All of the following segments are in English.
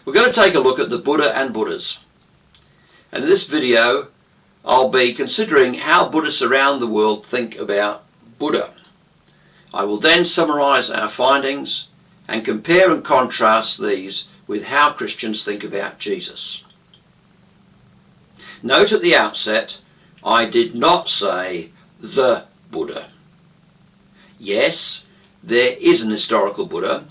We're going to take a look at the Buddha and Buddhas. And in this video I'll be considering how Buddhists around the world think about Buddha. I will then summarise our findings and compare and contrast these with how Christians think about Jesus. Note at the outset, I did not say the Buddha. Yes, there is an historical Buddha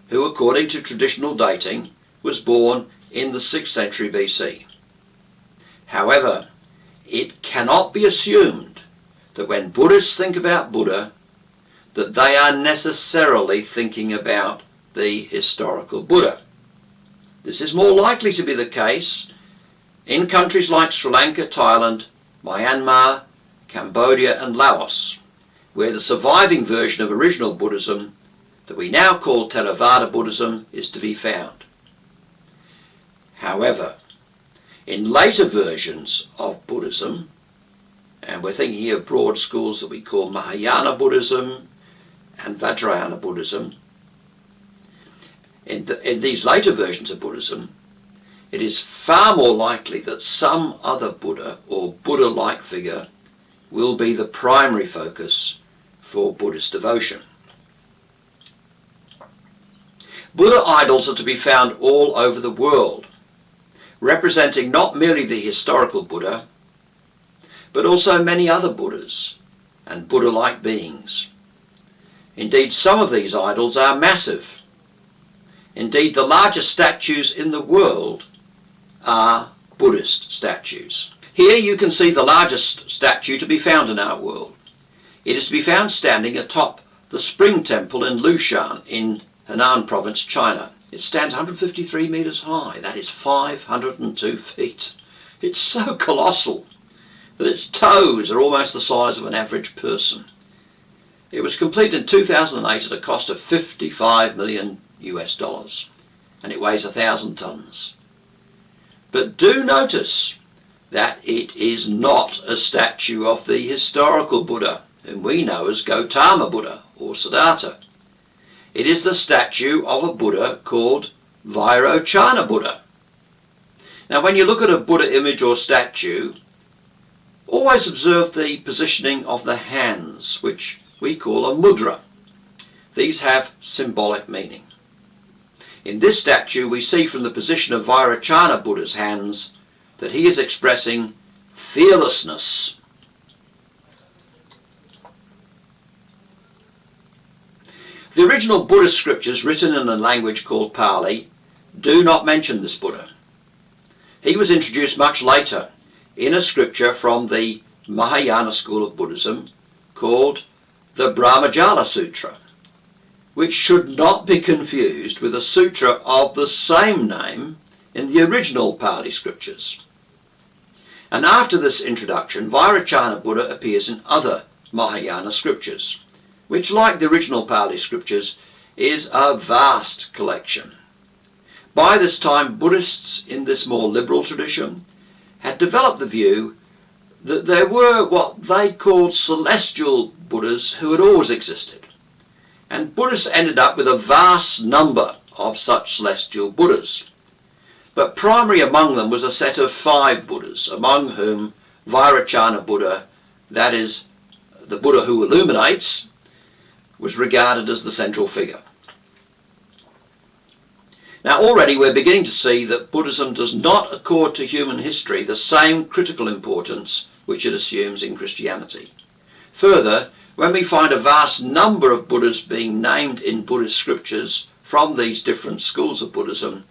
who, according to traditional dating, was born in the 6th century BC. However, it cannot be assumed that when Buddhists think about Buddha, that they are necessarily thinking about the historical Buddha. This is more likely to be the case in countries like Sri Lanka, Thailand, Myanmar, Cambodia and Laos, where the surviving version of original Buddhism that we now call Theravada Buddhism is to be found. However, in later versions of Buddhism, and we're thinking here of broad schools that we call Mahayana Buddhism and Vajrayana Buddhism, in these later versions of Buddhism, it is far more likely that some other Buddha or Buddha-like figure will be the primary focus for Buddhist devotion. Buddha idols are to be found all over the world, representing not merely the historical Buddha, but also many other Buddhas and Buddha-like beings. Indeed, some of these idols are massive. Indeed, the largest statues in the world are Buddhist statues. Here you can see the largest statue to be found in our world. It is to be found standing atop the Spring Temple in Lushan in Henan Province, China. It stands 153 metres high. That is 502 feet. It's so colossal that its toes are almost the size of an average person. It was completed in 2008 at a cost of $55 million US, and it weighs 1,000 tonnes. But do notice that it is not a statue of the historical Buddha, whom we know as Gautama Buddha or Siddhartha. It is the statue of a Buddha called Vairochana Buddha. Now, when you look at a Buddha image or statue, always observe the positioning of the hands, which we call a mudra. These have symbolic meaning. In this statue we see from the position of Vairochana Buddha's hands that he is expressing fearlessness. The original Buddhist scriptures, written in a language called Pali, do not mention this Buddha. He was introduced much later in a scripture from the Mahayana school of Buddhism called the Brahmajala Sutra, which should not be confused with a sutra of the same name in the original Pali scriptures. And after this introduction, Vairochana Buddha appears in other Mahayana scriptures, which, like the original Pali scriptures, is a vast collection. By this time, Buddhists in this more liberal tradition had developed the view that there were what they called celestial Buddhas who had always existed. And Buddhists ended up with a vast number of such celestial Buddhas. But primary among them was a set of 5 Buddhas, among whom Vairochana Buddha, that is, the Buddha who illuminates, was regarded as the central figure. Now already we're beginning to see that Buddhism does not accord to human history the same critical importance which it assumes in Christianity. Further, when we find a vast number of Buddhas being named in Buddhist scriptures from these different schools of Buddhism,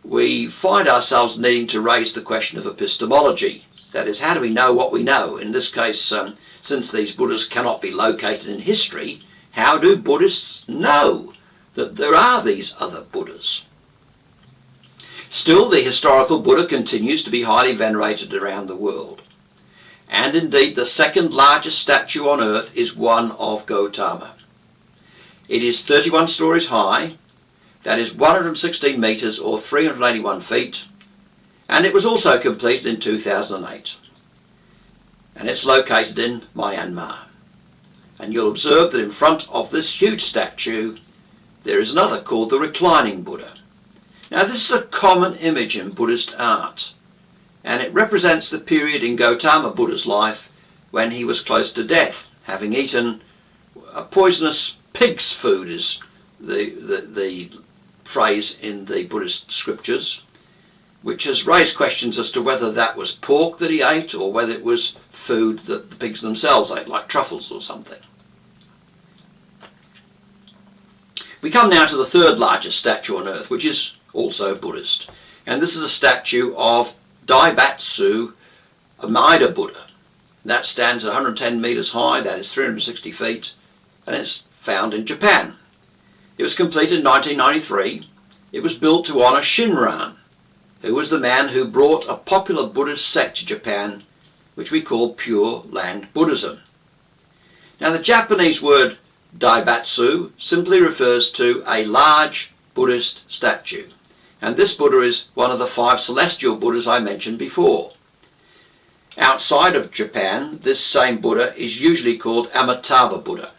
we find ourselves needing to raise the question of epistemology. That is, how do we know what we know? In this case, since these Buddhas cannot be located in history, how do Buddhists know that there are these other Buddhas? Still, the historical Buddha continues to be highly venerated around the world. And indeed, the second largest statue on earth is one of Gautama. It is 31 stories high, that is 116 metres or 381 feet, and it was also completed in 2008. And it's located in Myanmar. And you'll observe that in front of this huge statue there is another called the reclining Buddha. Now this is a common image in Buddhist art, and it represents the period in Gautama Buddha's life when he was close to death, having eaten a poisonous pig's food is the phrase in the Buddhist scriptures, which has raised questions as to whether that was pork that he ate or whether it was food that the pigs themselves ate, like truffles or something. We come now to the third largest statue on earth, which is also Buddhist, and this is a statue of Daibatsu Amida Buddha. That stands at 110 meters high, that is 360 feet, and it's found in Japan. It was completed in 1993. It was built to honour Shinran, who was the man who brought a popular Buddhist sect to Japan, which we call Pure Land Buddhism. Now the Japanese word Daibatsu simply refers to a large Buddhist statue, and this Buddha is one of the 5 celestial Buddhas I mentioned before. Outside of Japan, this same Buddha is usually called Amitabha Buddha,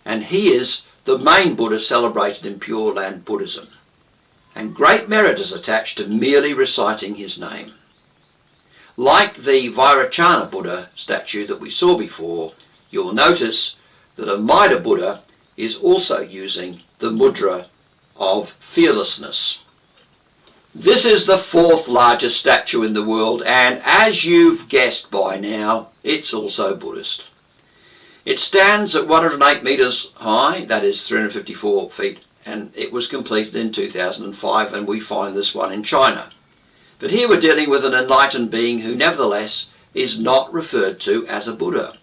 and he is the main Buddha celebrated in Pure Land Buddhism, and great merit is attached to merely reciting his name. Like the Vairocana Buddha statue that we saw before, you'll notice that Amida Buddha is also using the mudra of fearlessness. This is the 4th largest statue in the world, and as you've guessed by now, it's also Buddhist. It stands at 108 meters high, that is 354 feet, and it was completed in 2005, and we find this one in China. But here we're dealing with an enlightened being who nevertheless is not referred to as a Buddha.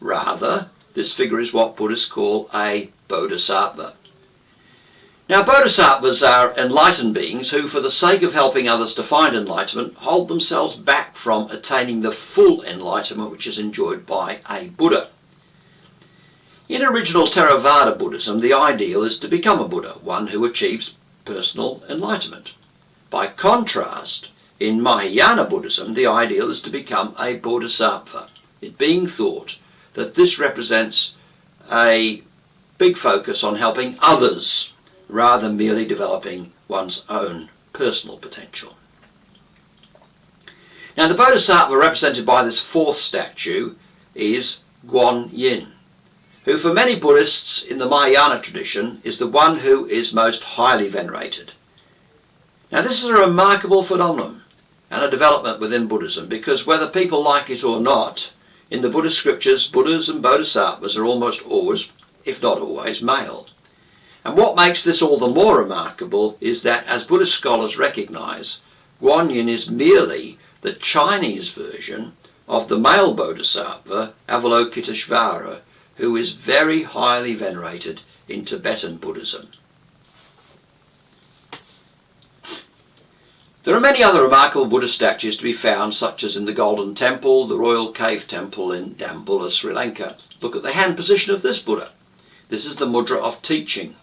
Rather, this figure is what Buddhists call a Bodhisattva. Now, Bodhisattvas are enlightened beings who, for the sake of helping others to find enlightenment, hold themselves back from attaining the full enlightenment which is enjoyed by a Buddha. In original Theravada Buddhism, the ideal is to become a Buddha, one who achieves personal enlightenment. By contrast, in Mahayana Buddhism, the ideal is to become a Bodhisattva, it being thought that this represents a big focus on helping others rather than merely developing one's own personal potential. Now the Bodhisattva represented by this 4th statue is Guan Yin, who for many Buddhists in the Mahayana tradition is the one who is most highly venerated. Now this is a remarkable phenomenon and a development within Buddhism, because whether people like it or not, in the Buddhist scriptures, Buddhas and Bodhisattvas are almost always, if not always, male. And what makes this all the more remarkable is that, as Buddhist scholars recognise, Guan Yin is merely the Chinese version of the male Bodhisattva, Avalokiteshvara, who is very highly venerated in Tibetan Buddhism. There are many other remarkable Buddhist statues to be found, such as in the Golden Temple, the Royal Cave Temple in Dambulla, Sri Lanka. Look at the hand position of this Buddha. This is the mudra of teaching.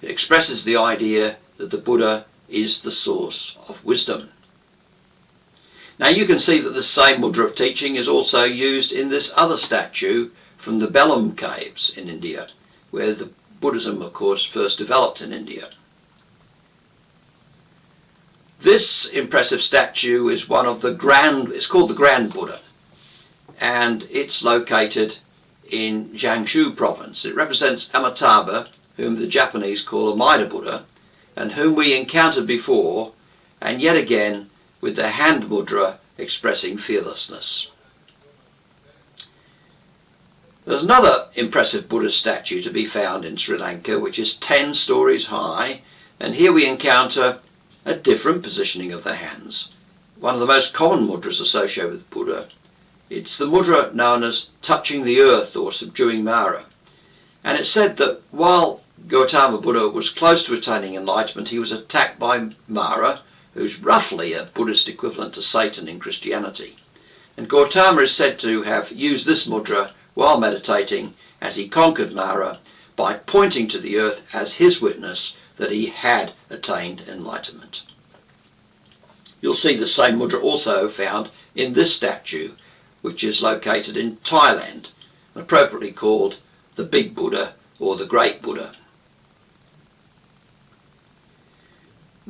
It expresses the idea that the Buddha is the source of wisdom. Now you can see that the same mudra of teaching is also used in this other statue from the Belem caves in India, where the Buddhism, of course, first developed in India. This impressive statue is one of the it's called the Grand Buddha, and it's located in Jiangsu province. It represents Amitabha, whom the Japanese call Amida Buddha, and whom we encountered before, and yet again with the hand mudra expressing fearlessness. There's another impressive Buddhist statue to be found in Sri Lanka, which is 10 stories high, and here we encounter a different positioning of the hands. One of the most common mudras associated with Buddha. It's the mudra known as touching the earth or subduing Mara. And it's said that while Gautama Buddha was close to attaining enlightenment, he was attacked by Mara, who's roughly a Buddhist equivalent to Satan in Christianity. And Gautama is said to have used this mudra while meditating as he conquered Mara by pointing to the earth as his witness that he had attained enlightenment. You'll see the same mudra also found in this statue, which is located in Thailand, and appropriately called the Big Buddha or the Great Buddha.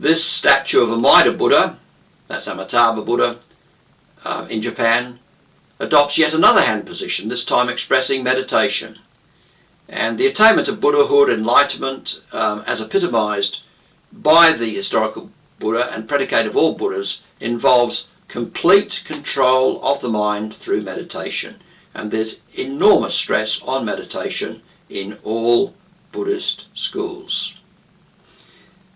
This statue of Amida Buddha, that's Amitabha Buddha in Japan, adopts yet another hand position, this time expressing meditation. And the attainment of Buddhahood, enlightenment, as epitomized by the historical Buddha and predicate of all Buddhas, involves complete control of the mind through meditation. And there's enormous stress on meditation in all Buddhist schools.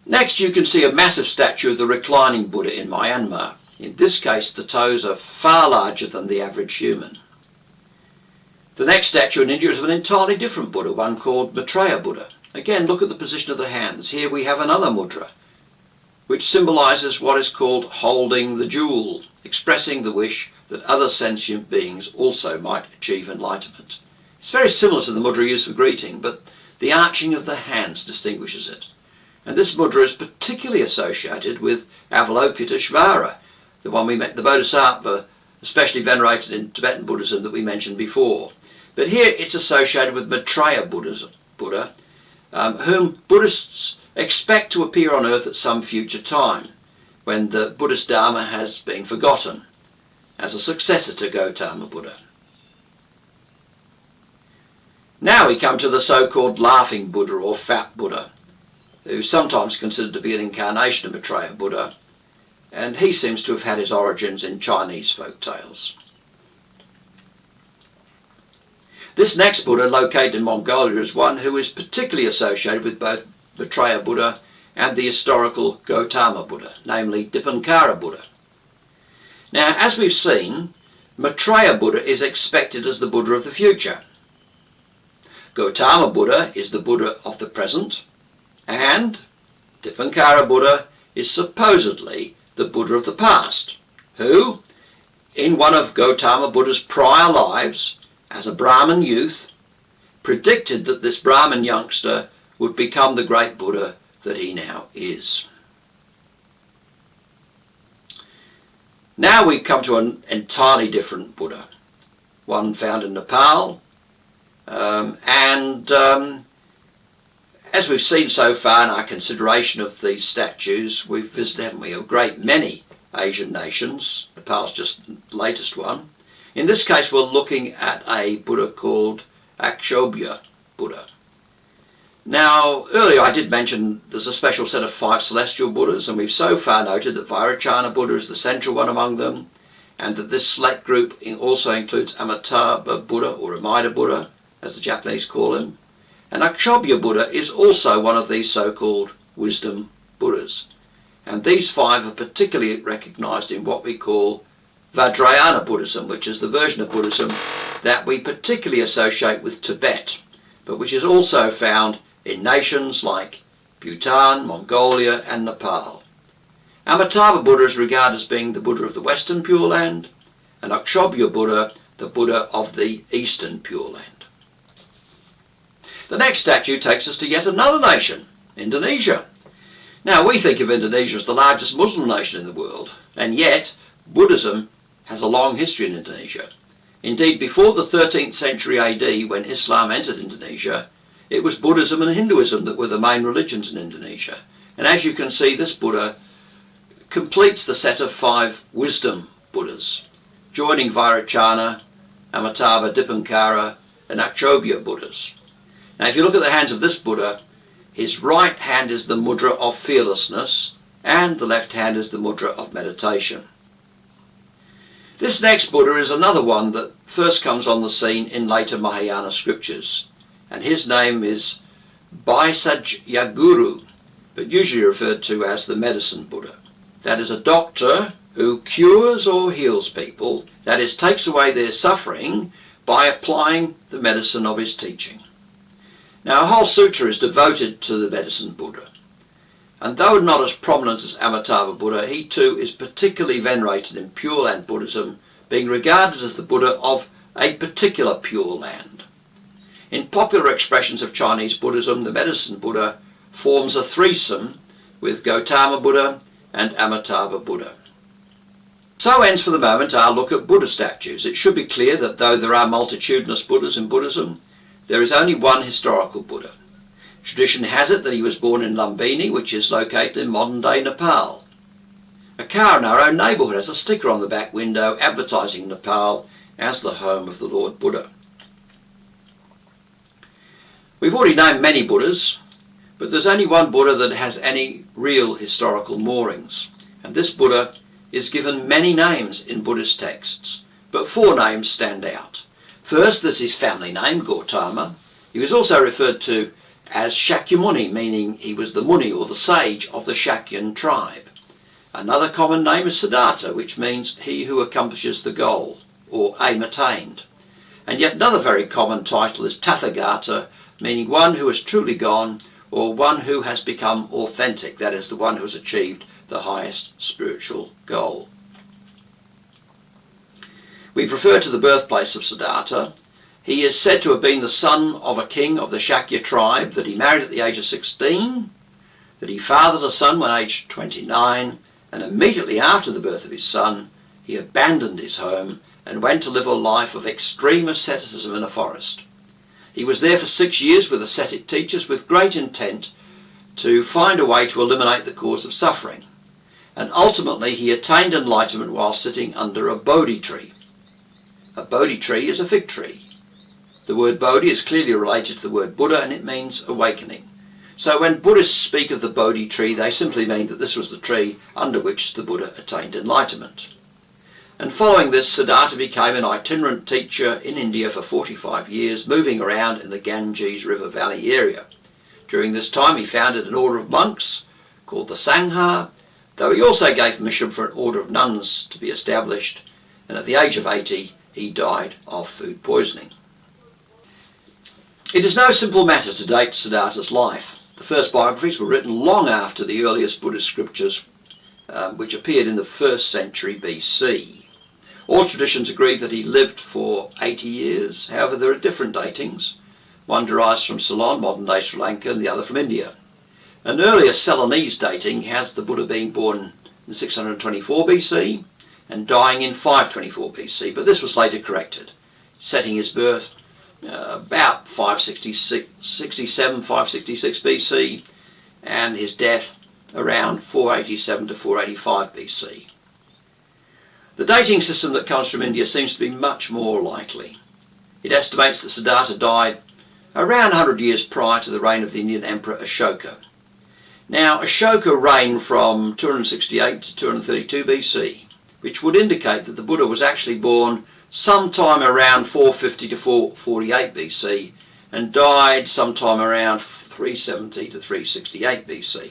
Next, you can see a massive statue of the reclining Buddha in Myanmar. In this case, the toes are far larger than the average human. The next statue in India is of an entirely different Buddha, one called Maitreya Buddha. Again, look at the position of the hands. Here we have another mudra, which symbolises what is called holding the jewel, expressing the wish that other sentient beings also might achieve enlightenment. It's very similar to the mudra used for greeting, but the arching of the hands distinguishes it. And this mudra is particularly associated with Avalokiteshvara, the one we met, the Bodhisattva, especially venerated in Tibetan Buddhism that we mentioned before. But here it's associated with Maitreya Buddha, whom Buddhists expect to appear on earth at some future time, when the Buddhist Dharma has been forgotten, as a successor to Gautama Buddha. Now we come to the so-called Laughing Buddha or Fat Buddha, who's sometimes considered to be an incarnation of Maitreya Buddha, and he seems to have had his origins in Chinese folk tales. This next Buddha, located in Mongolia, is one who is particularly associated with both Maitreya Buddha and the historical Gautama Buddha, namely Dipankara Buddha. Now, as we've seen, Maitreya Buddha is expected as the Buddha of the future. Gautama Buddha is the Buddha of the present, and Dipankara Buddha is supposedly the Buddha of the past, who, in one of Gautama Buddha's prior lives, as a Brahmin youth, predicted that this Brahmin youngster would become the great Buddha that he now is. Now we come to an entirely different Buddha, one found in Nepal, as we've seen so far in our consideration of these statues, we've visited, haven't we, a great many Asian nations. Nepal's just the latest one. In this case, we're looking at a Buddha called Akshobhya Buddha. Now, earlier I did mention there's a special set of 5 celestial Buddhas, and we've so far noted that Vairocana Buddha is the central one among them, and that this select group also includes Amitabha Buddha, or Amida Buddha, as the Japanese call him. And Akshobhya Buddha is also one of these so-called wisdom Buddhas. And these 5 are particularly recognised in what we call Vajrayana Buddhism, which is the version of Buddhism that we particularly associate with Tibet, but which is also found in nations like Bhutan, Mongolia and Nepal. Amitabha Buddha is regarded as being the Buddha of the Western Pure Land, and Akshobhya Buddha the Buddha of the Eastern Pure Land. The next statue takes us to yet another nation, Indonesia. Now, we think of Indonesia as the largest Muslim nation in the world, and yet Buddhism has a long history in Indonesia. Indeed, before the 13th century AD, when Islam entered Indonesia, it was Buddhism and Hinduism that were the main religions in Indonesia. And as you can see, this Buddha completes the set of 5 wisdom Buddhas, joining Vairocana, Amitabha, Dipankara and Akshobhya Buddhas. Now, if you look at the hands of this Buddha, his right hand is the mudra of fearlessness and the left hand is the mudra of meditation. This next Buddha is another one that first comes on the scene in later Mahayana scriptures, and his name is Baisajyaguru, but usually referred to as the medicine Buddha. That is a doctor who cures or heals people, that is, takes away their suffering by applying the medicine of his teaching. Now, a whole sutra is devoted to the medicine Buddha, and though not as prominent as Amitabha Buddha, he too is particularly venerated in Pure Land Buddhism, being regarded as the Buddha of a particular Pure Land. In popular expressions of Chinese Buddhism, the medicine Buddha forms a threesome with Gautama Buddha and Amitabha Buddha. So ends for the moment our look at Buddha statues. It should be clear that though there are multitudinous Buddhas in Buddhism, there is only one historical Buddha. Tradition has it that he was born in Lumbini, which is located in modern-day Nepal. A car in our own neighbourhood has a sticker on the back window advertising Nepal as the home of the Lord Buddha. We've already named many Buddhas, but there's only one Buddha that has any real historical moorings, and this Buddha is given many names in Buddhist texts, but 4 names stand out. First, there's his family name, Gautama. He was also referred to as Shakyamuni, meaning he was the Muni or the sage of the Shakyan tribe. Another common name is Siddhartha, which means he who accomplishes the goal, or aim attained. And yet another very common title is Tathagata, meaning one who has truly gone, or one who has become authentic, that is, the one who has achieved the highest spiritual goal. We've referred to the birthplace of Siddhartha. He is said to have been the son of a king of the Shakya tribe, that he married at the age of 16, that he fathered a son when aged 29, and immediately after the birth of his son, he abandoned his home and went to live a life of extreme asceticism in a forest. He was there for 6 years with ascetic teachers with great intent to find a way to eliminate the cause of suffering. And ultimately he attained enlightenment while sitting under a Bodhi tree. A Bodhi tree is a fig tree. The word Bodhi is clearly related to the word Buddha, and it means awakening. So when Buddhists speak of the Bodhi tree, they simply mean that this was the tree under which the Buddha attained enlightenment. And following this, Siddhartha became an itinerant teacher in India for 45 years, moving around in the Ganges River Valley area. During this time he founded an order of monks called the Sangha, though he also gave permission for an order of nuns to be established, and at the age of 80 he died of food poisoning. It is no simple matter to date Siddhartha's life. The first biographies were written long after the earliest Buddhist scriptures, which appeared in the 1st century BC. All traditions agree that he lived for 80 years. However, there are different datings. One derives from Ceylon, modern-day Sri Lanka, and the other from India. An earlier Ceylonese dating has the Buddha being born in 624 BC and dying in 524 BC, but this was later corrected, setting his birth about 567, 566 BC, and his death around 487 to 485 BC. The dating system that comes from India seems to be much more likely. It estimates that Siddhartha died around 100 years prior to the reign of the Indian Emperor Ashoka. Now, Ashoka reigned from 268 to 232 BC, which would indicate that the Buddha was actually born sometime around 450 to 448 BC and died sometime around 370 to 368 BC.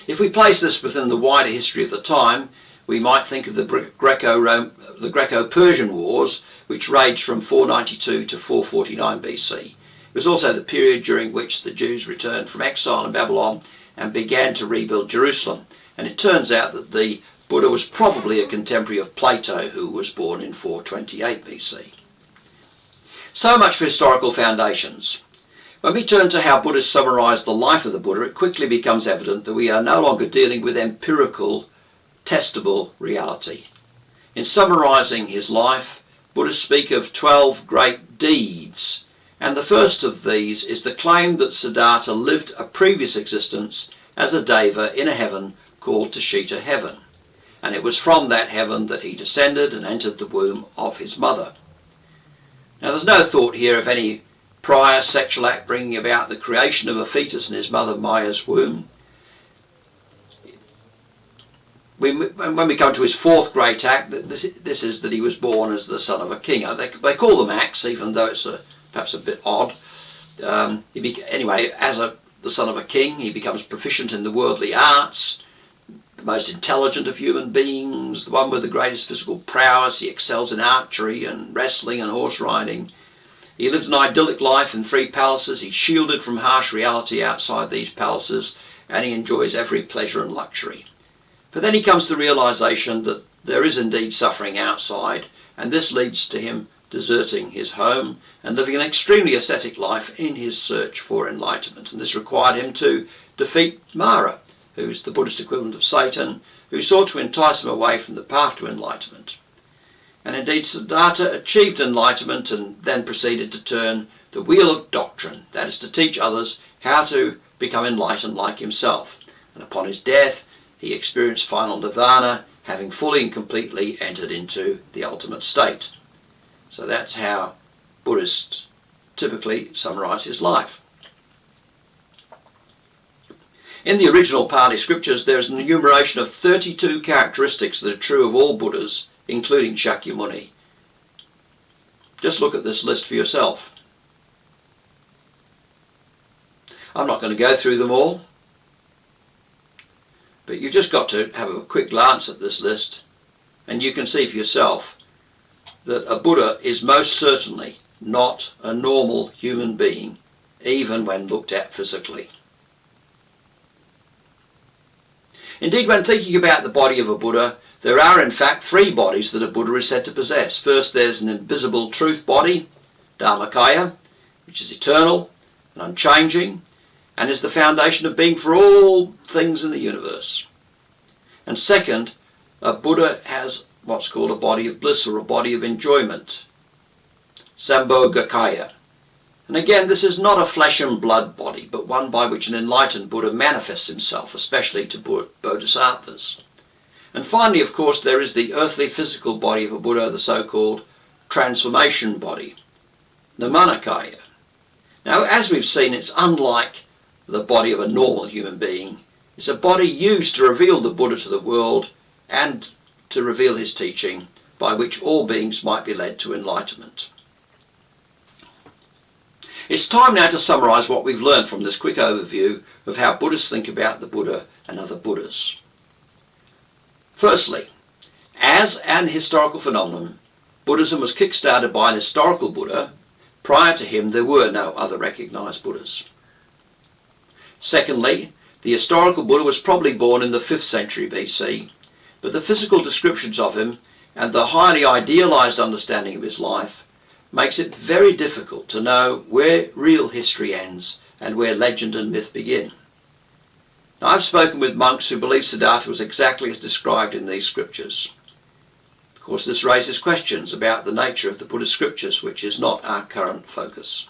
If we place this within the wider history of the time, we might think of the Greco-Persian Wars, which raged from 492 to 449 BC. It was also the period during which the Jews returned from exile in Babylon and began to rebuild Jerusalem. And it turns out that the Buddha was probably a contemporary of Plato, who was born in 428 BC. So much for historical foundations. When we turn to how Buddhists summarise the life of the Buddha, it quickly becomes evident that we are no longer dealing with empirical, testable reality. In summarising his life, Buddhists speak of 12 great deeds, and the first of these is the claim that Siddhartha lived a previous existence as a deva in a heaven called Tushita heaven, and it was from that heaven that he descended and entered the womb of his mother. Now, there's no thought here of any prior sexual act bringing about the creation of a fetus in his mother Maya's womb. When we come to his fourth great act, this is that he was born as the son of a king. They call them acts, even though it's perhaps a bit odd. Anyway, as the son of a king, he becomes proficient in the worldly arts, the most intelligent of human beings, the one with the greatest physical prowess. He excels in archery and wrestling and horse riding. He lived an idyllic life in 3 palaces. He's shielded from harsh reality outside these palaces, and he enjoys every pleasure and luxury. But then he comes to the realisation that there is indeed suffering outside, and this leads to him deserting his home and living an extremely ascetic life in his search for enlightenment. And this required him to defeat Mara, who's the Buddhist equivalent of Satan, who sought to entice him away from the path to enlightenment. And indeed Siddhartha achieved enlightenment and then proceeded to turn the wheel of doctrine, that is to teach others how to become enlightened like himself. And upon his death, he experienced final nirvana, having fully and completely entered into the ultimate state. So that's how Buddhists typically summarize his life. In the original Pali scriptures, there is an enumeration of 32 characteristics that are true of all Buddhas, including Shakyamuni. Just look at this list for yourself. I'm not going to go through them all, but you've just got to have a quick glance at this list and you can see for yourself that a Buddha is most certainly not a normal human being, even when looked at physically. Indeed, when thinking about the body of a Buddha, there are in fact 3 bodies that a Buddha is said to possess. First, there's an invisible truth body, Dharmakaya, which is eternal and unchanging, and is the foundation of being for all things in the universe. And second, a Buddha has what's called a body of bliss or a body of enjoyment, Sambhogakaya. And again, this is not a flesh and blood body, but one by which an enlightened Buddha manifests himself, especially to bodhisattvas. And finally, of course, there is the earthly physical body of a Buddha, the so-called transformation body, Nirmanakaya. Now, as we've seen, it's unlike the body of a normal human being. It's a body used to reveal the Buddha to the world and to reveal his teaching, by which all beings might be led to enlightenment. It's time now to summarise what we've learned from this quick overview of how Buddhists think about the Buddha and other Buddhas. Firstly, as an historical phenomenon, Buddhism was kick-started by an historical Buddha. Prior to him, there were no other recognised Buddhas. Secondly, the historical Buddha was probably born in the 5th century BC, but the physical descriptions of him and the highly idealised understanding of his life makes it very difficult to know where real history ends and where legend and myth begin. Now, I've spoken with monks who believe Siddhartha was exactly as described in these scriptures. Of course, this raises questions about the nature of the Buddhist scriptures, which is not our current focus.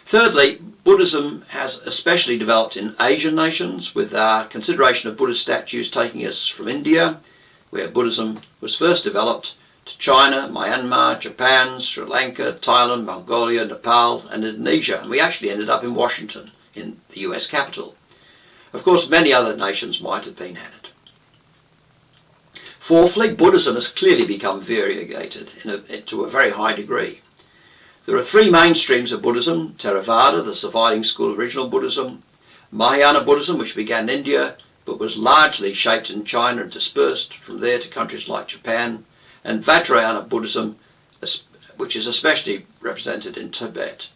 Thirdly, Buddhism has especially developed in Asian nations, with our consideration of Buddhist statues taking us from India, where Buddhism was first developed, to China, Myanmar, Japan, Sri Lanka, Thailand, Mongolia, Nepal and Indonesia. And we actually ended up in Washington, in the US capital. Of course, many other nations might have been at it. Fourthly, Buddhism has clearly become variegated to a very high degree. There are 3 main streams of Buddhism: Theravada, the surviving school of original Buddhism; Mahayana Buddhism, which began in India but was largely shaped in China and dispersed from there to countries like Japan; and Vajrayana Buddhism, which is especially represented in Tibet.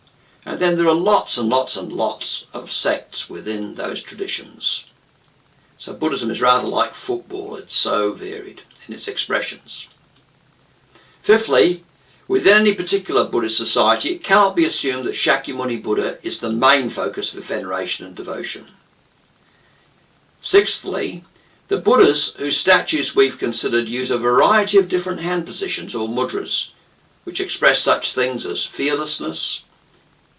And then there are lots and lots and lots of sects within those traditions. So Buddhism is rather like football, it's so varied in its expressions. Fifthly, within any particular Buddhist society, it cannot be assumed that Shakyamuni Buddha is the main focus of veneration and devotion. Sixthly, the Buddhas whose statues we've considered use a variety of different hand positions or mudras, which express such things as fearlessness,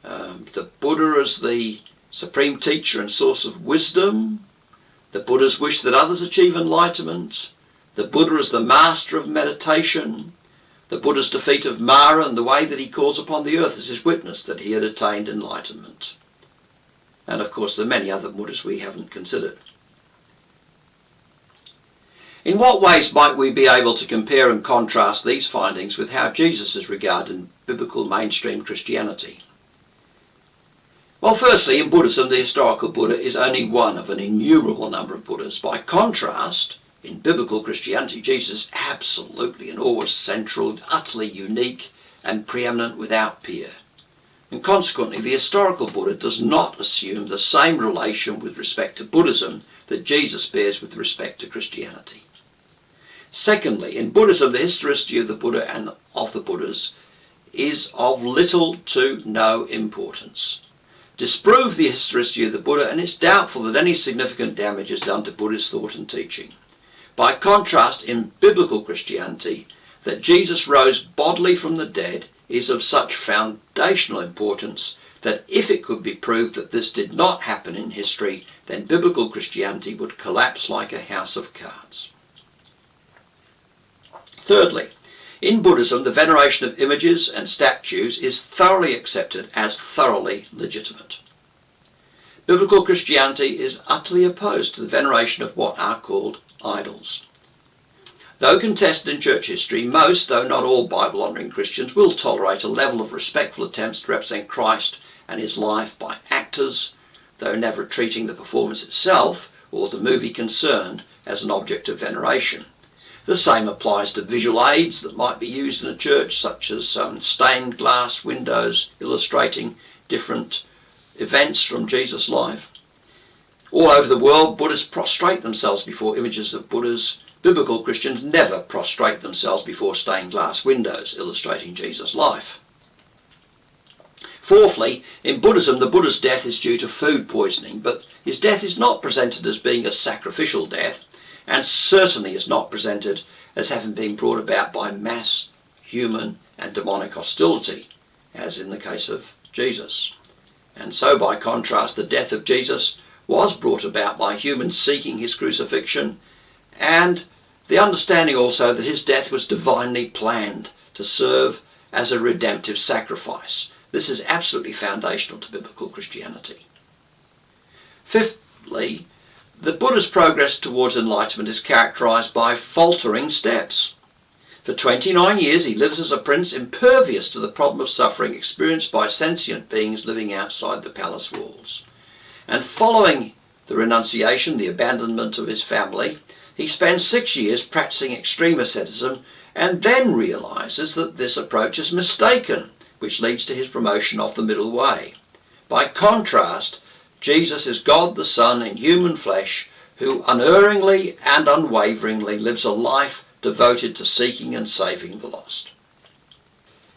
the Buddha as the supreme teacher and source of wisdom, the Buddha's wish that others achieve enlightenment, the Buddha as the master of meditation, the Buddha's defeat of Mara and the way that he calls upon the earth as his witness that he had attained enlightenment. And of course there are many other Buddhas we haven't considered. In what ways might we be able to compare and contrast these findings with how Jesus is regarded in biblical mainstream Christianity? Well, firstly, in Buddhism, the historical Buddha is only one of an innumerable number of Buddhas. By contrast, in biblical Christianity, Jesus is absolutely and always central, utterly unique and preeminent without peer. And consequently, the historical Buddha does not assume the same relation with respect to Buddhism that Jesus bears with respect to Christianity. Secondly, in Buddhism, the historicity of the Buddha and of the Buddhas is of little to no importance. Disprove the historicity of the Buddha and it's doubtful that any significant damage is done to Buddhist thought and teaching. By contrast, in biblical Christianity, that Jesus rose bodily from the dead is of such foundational importance that if it could be proved that this did not happen in history, then biblical Christianity would collapse like a house of cards. Thirdly, in Buddhism, the veneration of images and statues is thoroughly accepted as thoroughly legitimate. Biblical Christianity is utterly opposed to the veneration of what are called idols. Though contested in church history, most, though not all, Bible-honouring Christians will tolerate a level of respectful attempts to represent Christ and his life by actors, though never treating the performance itself or the movie concerned as an object of veneration. The same applies to visual aids that might be used in a church, such as stained glass windows illustrating different events from Jesus' life. All over the world, Buddhists prostrate themselves before images of Buddhas. Biblical Christians never prostrate themselves before stained glass windows illustrating Jesus' life. Fourthly, in Buddhism, the Buddha's death is due to food poisoning, but his death is not presented as being a sacrificial death, and certainly is not presented as having been brought about by mass human and demonic hostility, as in the case of Jesus. And so, by contrast, the death of Jesus was brought about by humans seeking his crucifixion, and the understanding also that his death was divinely planned to serve as a redemptive sacrifice. This is absolutely foundational to biblical Christianity. Fifthly, the Buddha's progress towards enlightenment is characterized by faltering steps. For 29 years he lives as a prince impervious to the problem of suffering experienced by sentient beings living outside the palace walls. And following the renunciation, the abandonment of his family, he spends 6 years practicing extreme asceticism and then realizes that this approach is mistaken, which leads to his promotion of the middle way. By contrast, Jesus is God the Son in human flesh, who unerringly and unwaveringly lives a life devoted to seeking and saving the lost.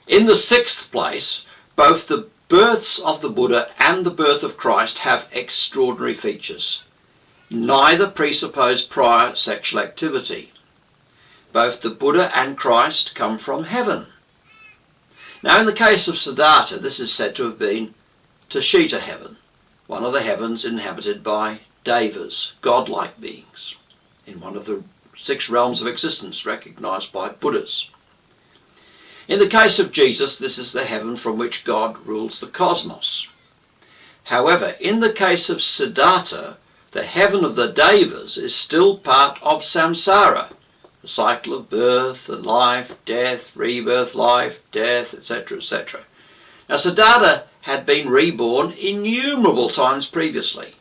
In the sixth place, both the births of the Buddha and the birth of Christ have extraordinary features. Neither presuppose prior sexual activity. Both the Buddha and Christ come from heaven. Now, in the case of Siddhartha, this is said to have been Tushita heaven, one of the heavens inhabited by devas, godlike beings, in one of the 6 realms of existence recognized by Buddhas. In the case of Jesus, this is the heaven from which God rules the cosmos. However, in the case of Siddhartha, the heaven of the devas is still part of samsara, the cycle of birth and life, death, rebirth, life, death, etc., etc. Now, Siddhartha had been reborn innumerable times previously.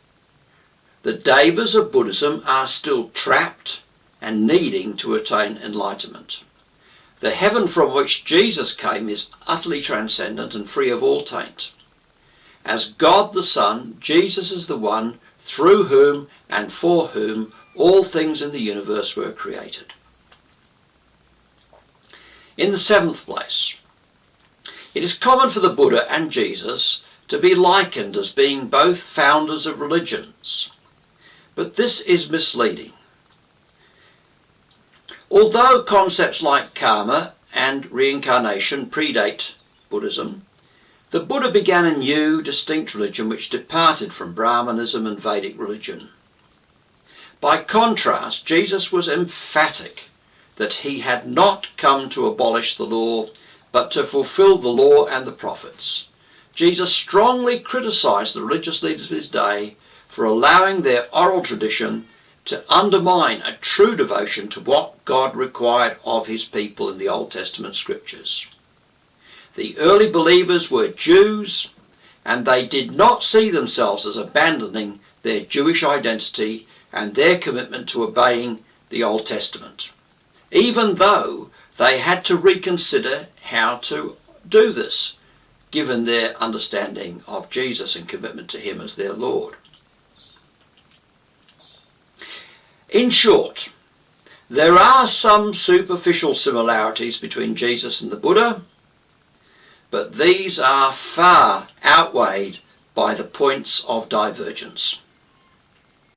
The devas of Buddhism are still trapped and needing to attain enlightenment. The heaven from which Jesus came is utterly transcendent and free of all taint. As God the Son, Jesus is the one through whom and for whom all things in the universe were created. In the seventh place, it is common for the Buddha and Jesus to be likened as being both founders of religions, but this is misleading. Although concepts like karma and reincarnation predate Buddhism, the Buddha began a new, distinct religion which departed from Brahmanism and Vedic religion. By contrast, Jesus was emphatic that he had not come to abolish the law, but to fulfill the law and the prophets. Jesus strongly criticized the religious leaders of his day for allowing their oral tradition to undermine a true devotion to what God required of his people in the Old Testament scriptures. The early believers were Jews, and they did not see themselves as abandoning their Jewish identity and their commitment to obeying the Old Testament, even though they had to reconsider how to do this, given their understanding of Jesus and commitment to him as their Lord. In short, there are some superficial similarities between Jesus and the Buddha, but these are far outweighed by the points of divergence.